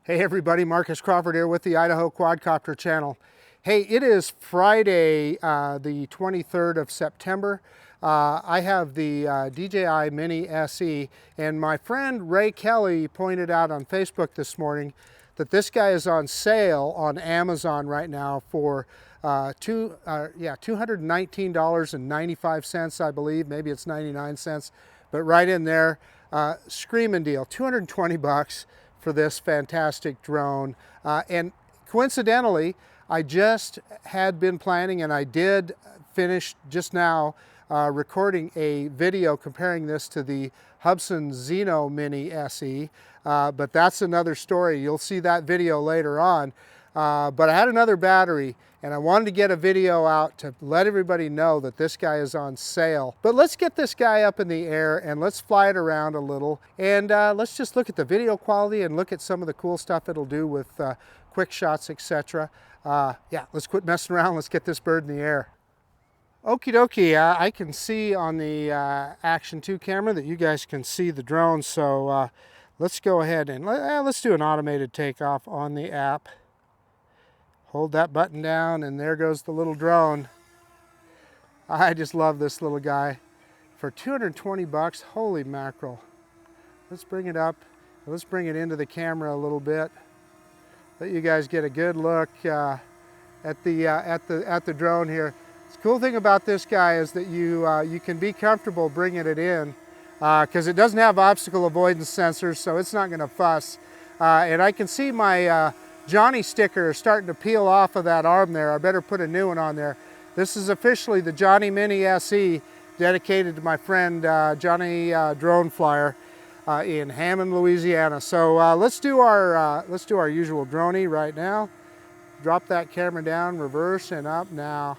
Hey everybody, Marcus Crawford here with the Idaho Quadcopter channel. Hey, it is Friday, the 23rd of September. I have the DJI Mini SE, and my friend Ray Kelly pointed out on Facebook this morning that this guy is on sale on Amazon right now for $219.95, I believe. Maybe it's 99 cents, but right in there, screaming deal, 220 bucks for this fantastic drone. And coincidentally, I just had been planning, and I did finish just now recording a video comparing this to the Hubsan Zeno Mini SE, but that's another story. You'll see that video later on. But I had another battery, and I wanted to get a video out to let everybody know that this guy is on sale. But let's get this guy up in the air and let's fly it around a little, and let's just look at the video quality and look at some of the cool stuff it'll do with quick shots, etc. Yeah, let's quit messing around. Let's get this bird in the air. Okie dokie, I can see on the Action 2 camera that you guys can see the drone, so let's go ahead and let's do an automated takeoff on the app. Hold that button down, and there goes the little drone. I just love this little guy. For 220 bucks, holy mackerel. Let's bring it up. Let's bring it into the camera a little bit. Let you guys get a good look at the drone here. The cool thing about this guy is that you can be comfortable bringing it in because it doesn't have obstacle avoidance sensors, so it's not going to fuss. And I can see my Johnny sticker is starting to peel off of that arm there. I better put a new one on there. This is officially the Johnny Mini SE, dedicated to my friend Johnny Drone Flyer in Hammond, Louisiana. So let's do our usual droney right now. Drop that camera down, reverse and up now.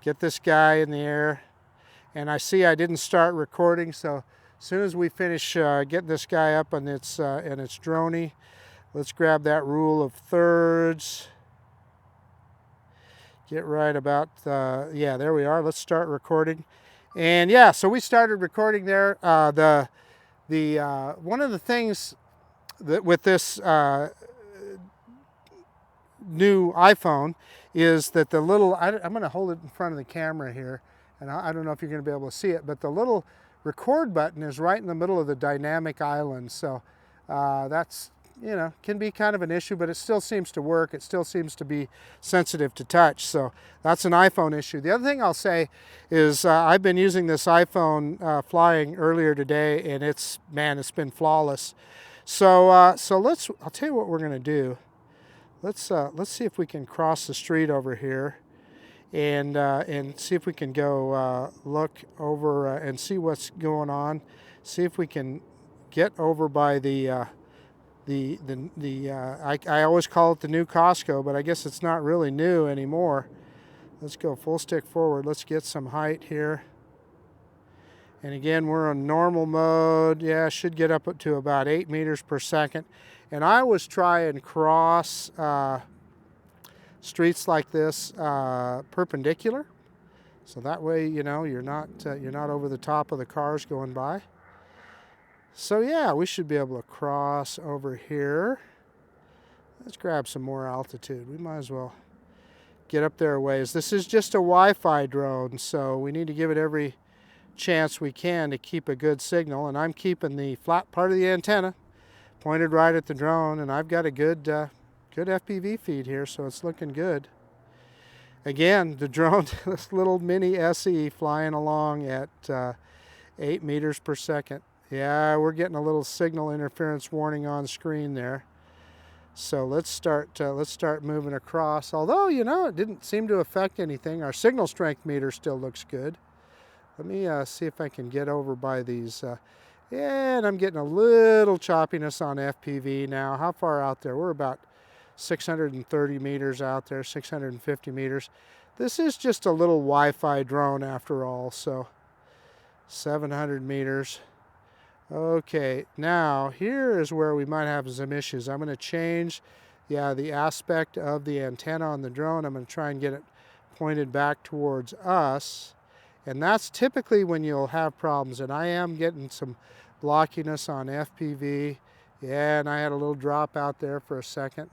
Get this guy in the air, and I see I didn't start recording, so as soon as we finish getting this guy up on its droney, let's grab that rule of thirds. Get right about, yeah, there we are. Let's start recording. And yeah, so we started recording there. One of the things that with this new iPhone is that the little, I'm going to hold it in front of the camera here, and I don't know if you're going to be able to see it, but the little record button is right in the middle of the dynamic island. So that's, you know, can be kind of an issue, but it still seems to work. It still seems to be sensitive to touch. So that's an iPhone issue. The other thing I'll say is I've been using this iPhone flying earlier today, and it's been flawless. So I'll tell you what we're going to do. Let's see if we can cross the street over here, and see if we can go look over and see what's going on. See if we can get over by I always call it the new Costco, but I guess it's not really new anymore. Let's go full stick forward. Let's get some height here. And again, we're on normal mode. Yeah, should get up to about 8 meters per second. And I always try and cross streets like this perpendicular, so that way, you know, you're not over the top of the cars going by. So yeah, we should be able to cross over here. Let's grab some more altitude. We might as well get up there a ways. This is just a Wi-Fi drone, so we need to give it every chance we can to keep a good signal, and I'm keeping the flat part of the antenna pointed right at the drone, and I've got a good FPV feed here, so it's looking good. Again, the drone, this little Mini SE flying along at 8 meters per second. Yeah, we're getting a little signal interference warning on screen there. So let's start moving across. Although, you know, it didn't seem to affect anything. Our signal strength meter still looks good. Let me see if I can get over by these. Yeah, and I'm getting a little choppiness on FPV now. How far out there? We're about 630 meters out there, 650 meters. This is just a little Wi-Fi drone after all, so 700 meters. Okay, now here is where we might have some issues. I'm going to change the aspect of the antenna on the drone. I'm going to try and get it pointed back towards us. And that's typically when you'll have problems. And I am getting some blockiness on FPV Yeah, and I had a little drop out there for a second.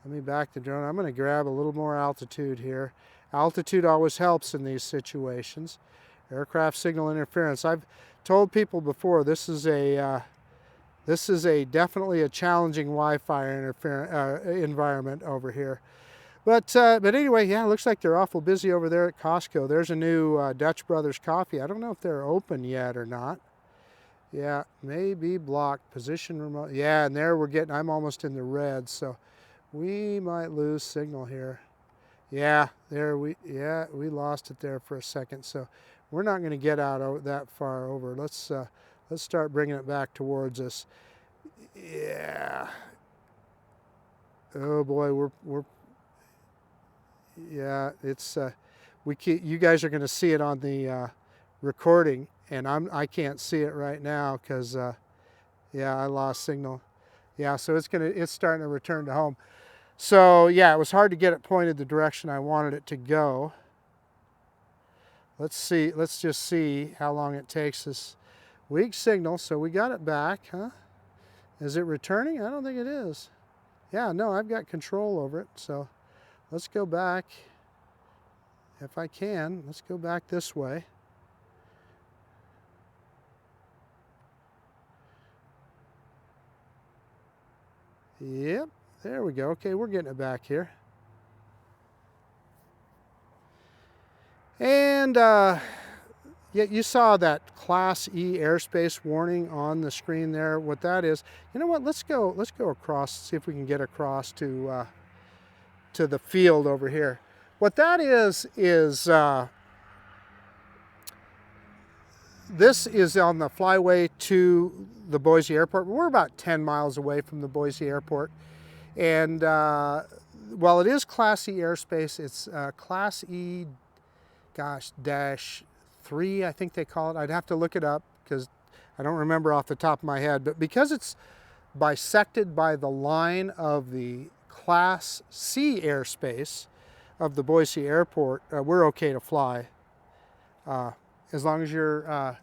Let me back the drone. I'm going to grab a little more altitude here. Altitude always helps in these situations. Aircraft signal interference. I've told people before this is definitely a challenging Wi-Fi environment over here. But anyway, yeah, it looks like they're awful busy over there at Costco. There's a new Dutch Brothers coffee. I don't know if they're open yet or not. Yeah, maybe blocked. Position remote. Yeah, and there I'm almost in the red, so we might lose signal here. Yeah, we lost it there for a second, so we're not going to get out that far over. Let's start bringing it back towards us. Yeah. Oh boy, yeah, it's you guys are going to see it on the recording, and I can't see it right now because yeah, I lost signal. Yeah, so it's starting to return to home. So yeah, it was hard to get it pointed the direction I wanted it to go. Let's just see how long it takes us. Weak signal, so we got it back, huh? Is it returning? I don't think it is. Yeah, no, I've got control over it, so let's go back. If I can, let's go back this way. Yep, there we go. Okay, we're getting it back here. And yeah, you saw that Class E airspace warning on the screen there. What that is, you know what? Let's go across. See if we can get across to the field over here. What that is this is on the flyway to the Boise Airport. We're about 10 miles away from the Boise Airport, and while it is Class E airspace, it's Class E, gosh, dash 3, I think they call it. I'd have to look it up because I don't remember off the top of my head, but because it's bisected by the line of the Class C airspace of the Boise Airport, we're okay to fly. As long as you're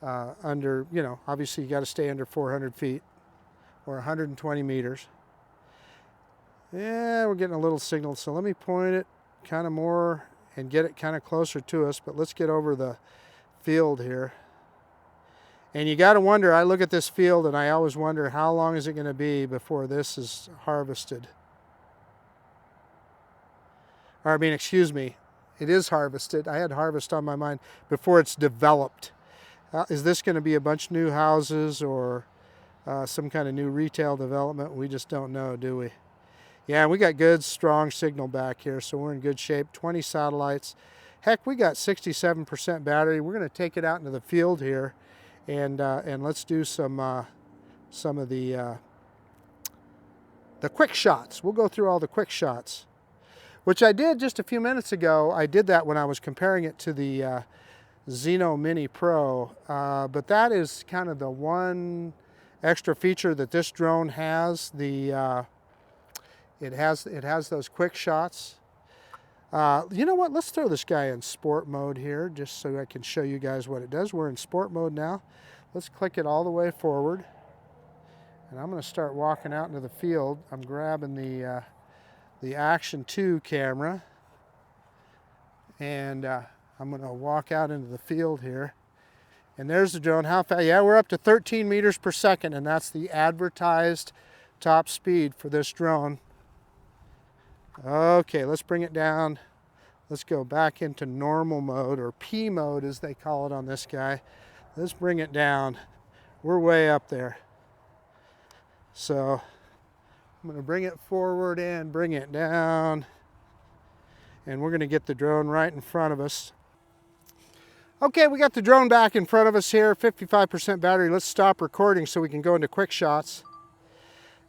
under, you know, obviously you got to stay under 400 feet or 120 meters. Yeah, we're getting a little signal, so let me point it kind of more and get it kind of closer to us, but let's get over the field here. And you got to wonder, I look at this field and I always wonder how long is it going to be before this is harvested. Or I mean, excuse me, it is harvested. I had harvest on my mind before it's developed. Is this going to be a bunch of new houses or some kind of new retail development? We just don't know, do we? Yeah, we got good, strong signal back here, so we're in good shape. 20 satellites. Heck, we got 67% battery. We're going to take it out into the field here, and let's do some of the quick shots. We'll go through all the quick shots, which I did just a few minutes ago. I did that when I was comparing it to the Xeno Mini Pro, but that is kind of the one extra feature that this drone has. It has those quick shots. You know what? Let's throw this guy in sport mode here, just so I can show you guys what it does. We're in sport mode now. Let's click it all the way forward, and I'm going to start walking out into the field. I'm grabbing the Action 2 camera, and I'm going to walk out into the field here. And there's the drone. How fast? Yeah, we're up to 13 meters per second, and that's the advertised top speed for this drone. Okay, let's bring it down. Let's go back into normal mode, or P mode as they call it on this guy. Let's bring it down. We're way up there. So I'm going to bring it forward and bring it down. And we're going to get the drone right in front of us. Okay, we got the drone back in front of us here, 55% battery. Let's stop recording so we can go into quick shots.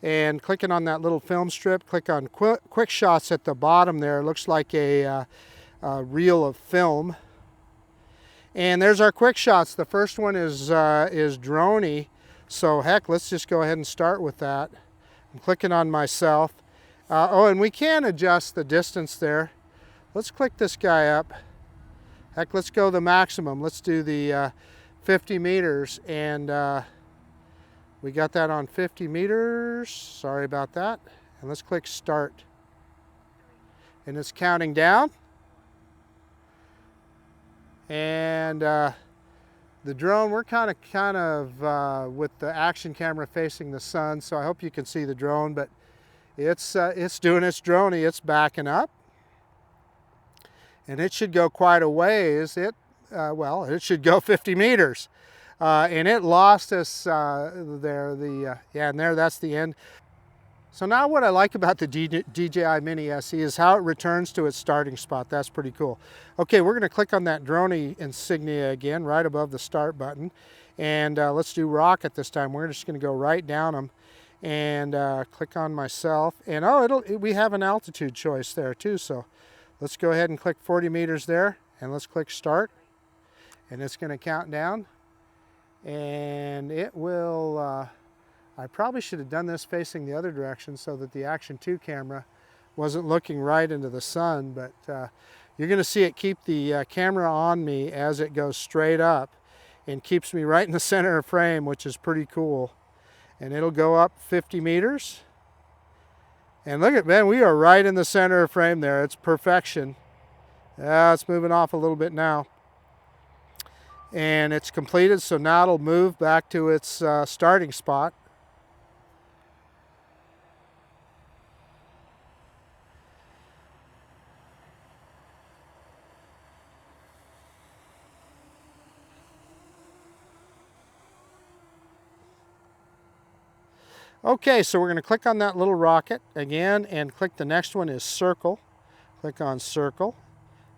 And clicking on that little film strip, click on quick shots at the bottom there. It looks like a reel of film. And there's our quick shots. The first one is droney. So heck, let's just go ahead and start with that. I'm clicking on myself. Oh, and we can adjust the distance there. Let's click this guy up. Heck, let's go the maximum. Let's do the 50 meters, and We got that on 50 meters. Sorry about that. And let's click start. And it's counting down. And the drone, we're kind of with the action camera facing the sun, so I hope you can see the drone, but it's doing its droney. It's backing up. And it should go quite a ways. Well, it should go 50 meters. And it lost us there. Yeah, and there, that's the end. So now what I like about the DJI Mini SE is how it returns to its starting spot. That's pretty cool. Okay, we're gonna click on that droney insignia again, right above the start button. And let's do rocket this time. We're just gonna go right down them and click on myself. And we have an altitude choice there too. So let's go ahead and click 40 meters there, and let's click start. And it's gonna count down. And it will, I probably should have done this facing the other direction so that the Action 2 camera wasn't looking right into the sun, but you're gonna see it keep the camera on me as it goes straight up and keeps me right in the center of frame, which is pretty cool. And it'll go up 50 meters. And look at, man, we are right in the center of frame there. It's perfection. It's moving off a little bit now. And it's completed, so now it'll move back to its starting spot. Okay, so we're going to click on that little rocket again and click the next one is circle. Click on circle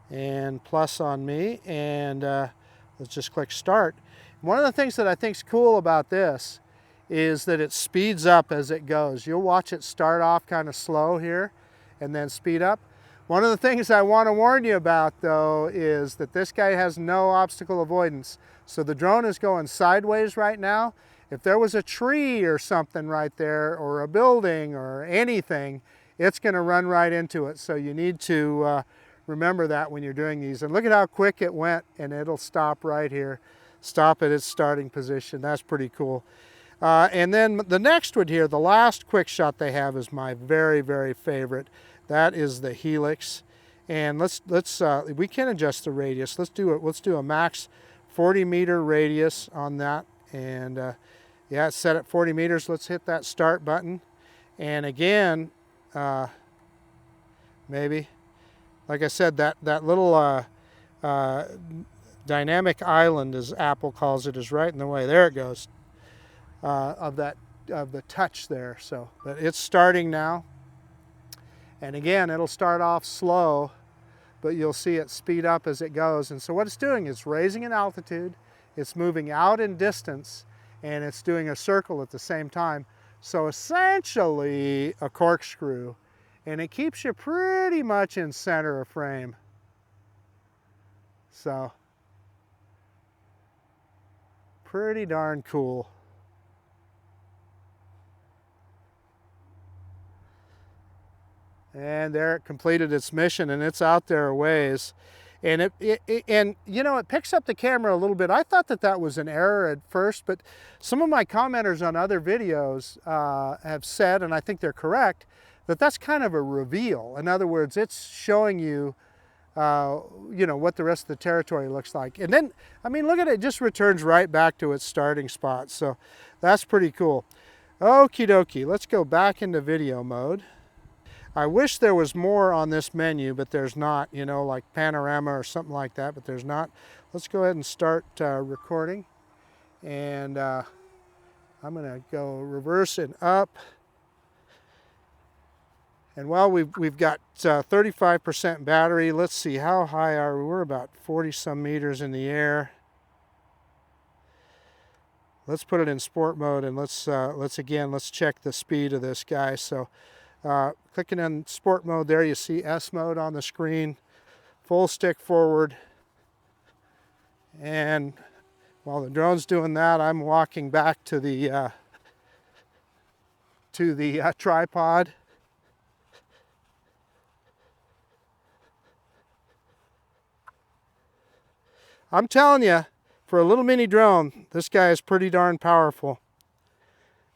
and plus on me, and let's just click start. One of the things that I think is cool about this is that it speeds up as it goes. You'll watch it start off kind of slow here and then speed up. One of the things I want to warn you about though is that this guy has no obstacle avoidance. So the drone is going sideways right now. If there was a tree or something right there, or a building or anything, it's going to run right into it. So you need to remember that when you're doing these. And look at how quick it went, and it'll stop right here. Stop at its starting position. That's pretty cool. And then the next one here, the last quick shot they have is my very, very favorite. That is the helix. And we can adjust the radius. Let's do a max 40 meter radius on that. And yeah, it's set at 40 meters. Let's hit that start button. And again, maybe, like I said, that little dynamic island, as Apple calls it, is right in the way. There it goes, of the touch there. So, but it's starting now. And again, it'll start off slow, but you'll see it speed up as it goes. And so what it's doing is raising in altitude, it's moving out in distance, and it's doing a circle at the same time. So essentially a corkscrew, and it keeps you pretty much in center of frame. So pretty darn cool. And there it completed its mission, and it's out there a ways. And and you know, it picks up the camera a little bit. I thought that was an error at first, but some of my commenters on other videos have said, and I think they're correct, that that's kind of a reveal. In other words, it's showing you, you know, what the rest of the territory looks like. And then, I mean, look at it, it just returns right back to its starting spot. So that's pretty cool. Okie dokie, let's go back into video mode. I wish there was more on this menu, but there's not, you know, like panorama or something like that, but there's not. Let's go ahead and start recording. And I'm gonna go reverse and up. And while we've got 35% battery, let's see, how high are we? We're about 40 some meters in the air. Let's put it in sport mode, and let's check the speed of this guy. So clicking on sport mode there, you see S mode on the screen, full stick forward. And while the drone's doing that, I'm walking back to the tripod. I'm telling you, for a little mini drone, this guy is pretty darn powerful.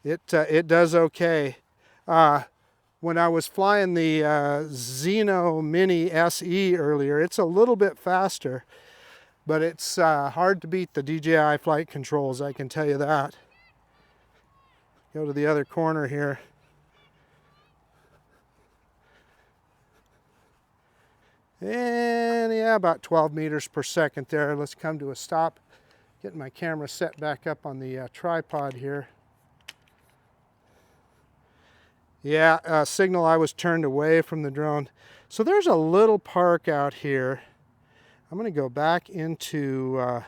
It does okay. When I was flying the Xeno Mini SE earlier, it's a little bit faster, but it's hard to beat the DJI flight controls, I can tell you that. Go to the other corner here. And yeah, about 12 meters per second there. Let's come to a stop. Getting my camera set back up on the tripod here. Yeah, signal I was turned away from the drone. So there's a little park out here. I'm going to go back into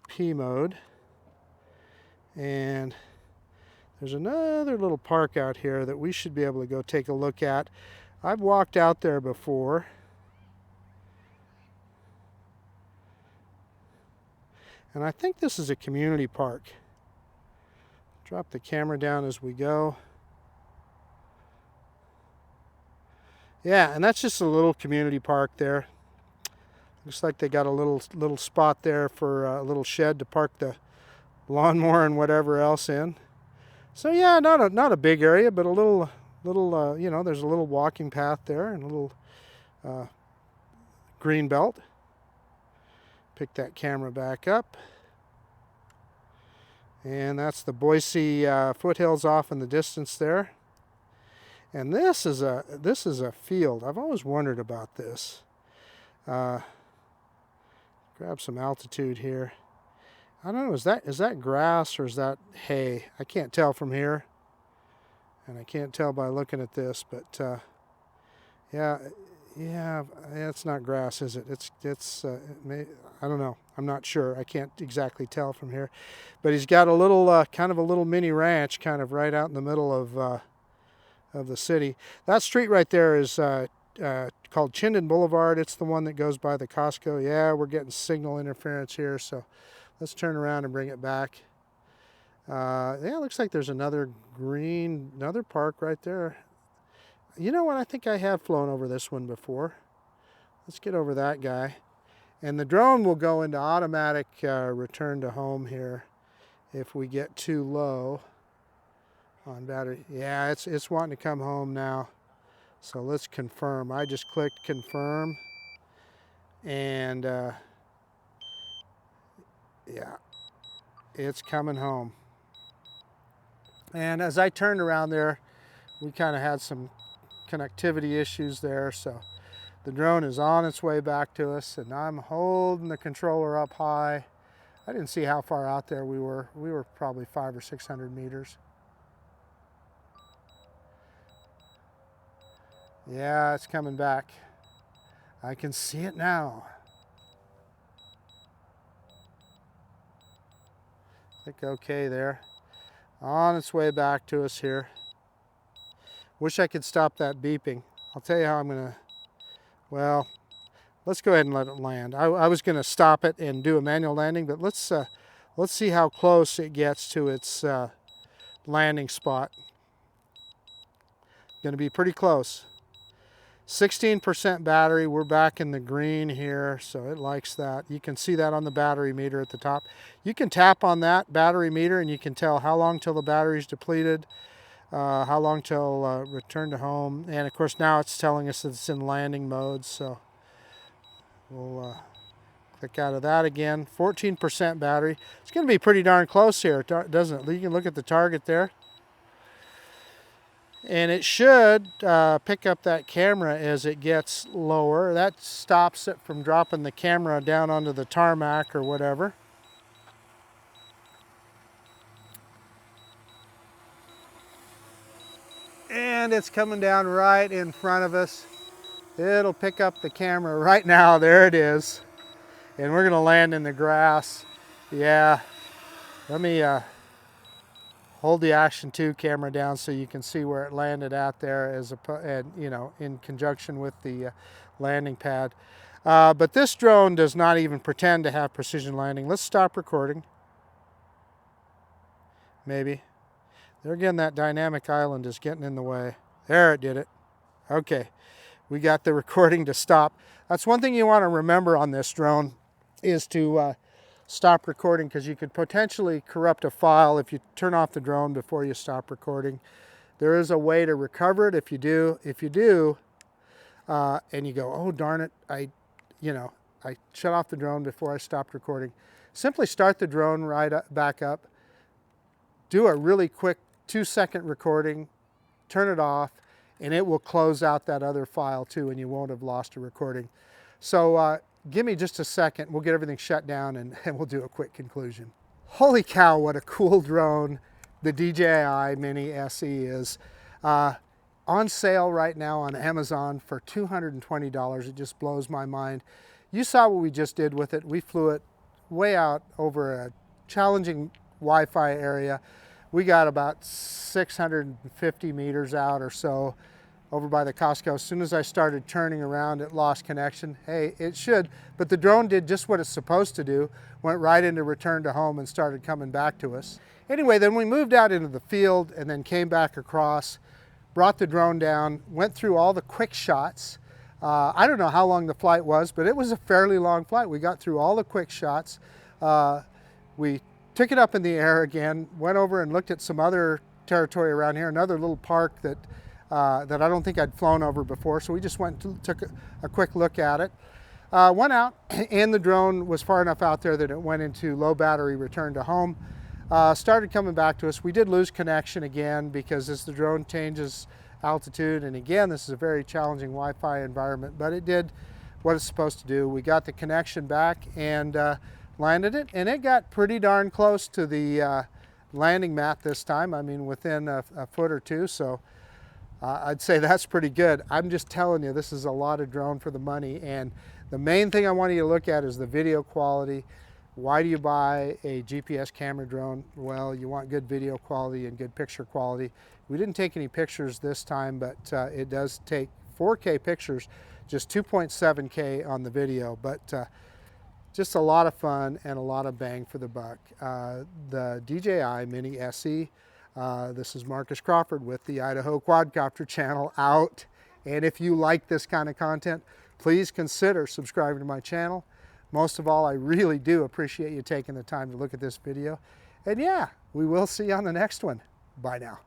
P mode. And there's another little park out here that we should be able to go take a look at. I've walked out there before. And I think this is a community park. Drop the camera down as we go. Yeah, and that's just a little community park there. Looks like they got a little spot there for a little shed to park the lawnmower and whatever else in. So yeah, not a big area, but a little you know, there's a little walking path there and a little green belt. Pick that camera back up. And that's the Boise foothills off in the distance there. And this is a field. I've always wondered about this. Grab some altitude here. I don't know, is that grass or is that hay? I can't tell from here. And I can't tell by looking at this, but yeah, it's not grass, is it? I don't know. I'm not sure. I can't exactly tell from here. But he's got a little, kind of a little mini ranch kind of right out in the middle of the city. That street right there is called Chinden Boulevard. It's the one that goes by the Costco. Yeah, we're getting signal interference here, so let's turn around and bring it back. Yeah, it looks like there's another park right there. You know what? I think I have flown over this one before. Let's get over that guy. And the drone will go into automatic return to home here if we get too low on battery. Yeah, it's wanting to come home now. So let's confirm. I just clicked confirm. And yeah, it's coming home. And as I turned around there, we kind of had some connectivity issues there, so the drone is on its way back to us, and I'm holding the controller up high. I didn't see how far out there we were. We were probably 500 or 600 meters. Yeah, it's coming back. I can see it now. Click OK there. On its way back to us here. Wish I could stop that beeping. I'll tell you how I'm going to, well, let's go ahead and let it land. I was going to stop it and do a manual landing, but let's see how close it gets to its landing spot. Going to be pretty close. 16% battery. We're back in the green here, so it likes that. You can see that on the battery meter at the top. You can tap on that battery meter and you can tell how long till the battery's depleted, how long till return to home, and of course now it's telling us that it's in landing mode, so we'll click out of that again. 14% battery. It's going to be pretty darn close here, doesn't it? You can look at the target there. And it should pick up that camera as it gets lower. That stops it from dropping the camera down onto the tarmac or whatever. And it's coming down right in front of us. It'll pick up the camera right now. There it is. And we're going to land in the grass. Yeah. Let me hold the Action 2 camera down so you can see where it landed out there, you know, in conjunction with the landing pad. But this drone does not even pretend to have precision landing. Let's stop recording. Maybe. There again, that dynamic island is getting in the way. There, it did it. Okay, we got the recording to stop. That's one thing you want to remember on this drone, is to stop recording because you could potentially corrupt a file if you turn off the drone before you stop recording. There is a way to recover it if you do. If you do, and you go, oh darn it, I shut off the drone before I stopped recording. Simply start the drone back up, do a really quick 2-second recording, turn it off, and it will close out that other file too, and you won't have lost a recording. So give me just a second, we'll get everything shut down and we'll do a quick conclusion. Holy cow, what a cool drone the DJI Mini SE is. On sale right now on Amazon for $220. It just blows my mind. You saw what we just did with it. We flew it way out over a challenging Wi-Fi area. We got about 650 meters out or so over by the Costco. As soon as I started turning around, it lost connection. Hey, it should, but the drone did just what it's supposed to do, went right into return to home and started coming back to us. Anyway, then we moved out into the field and then came back across, brought the drone down, went through all the quick shots. I don't know how long the flight was, but it was a fairly long flight. We got through all the quick shots. We took it up in the air again, went over and looked at some other territory around here, another little park that I don't think I'd flown over before. So we just went and took a quick look at it. Went out, and the drone was far enough out there that it went into low battery return to home. Started coming back to us. We did lose connection again because as the drone changes altitude, and again, this is a very challenging Wi-Fi environment, but it did what it's supposed to do. We got the connection back and landed it, and it got pretty darn close to the landing mat this time. I mean, within a foot or two, so I'd say that's pretty good. I'm just telling you, this is a lot of drone for the money, and the main thing I want you to look at is the video quality. Why do you buy a GPS camera drone? Well, you want good video quality and good picture quality. We didn't take any pictures this time, but it does take 4K pictures, just 2.7K on the video, but just a lot of fun and a lot of bang for the buck. The DJI Mini SE, this is Marcus Crawford with the Idaho Quadcopter channel out. And if you like this kind of content, please consider subscribing to my channel. Most of all, I really do appreciate you taking the time to look at this video. And yeah, we will see you on the next one. Bye now.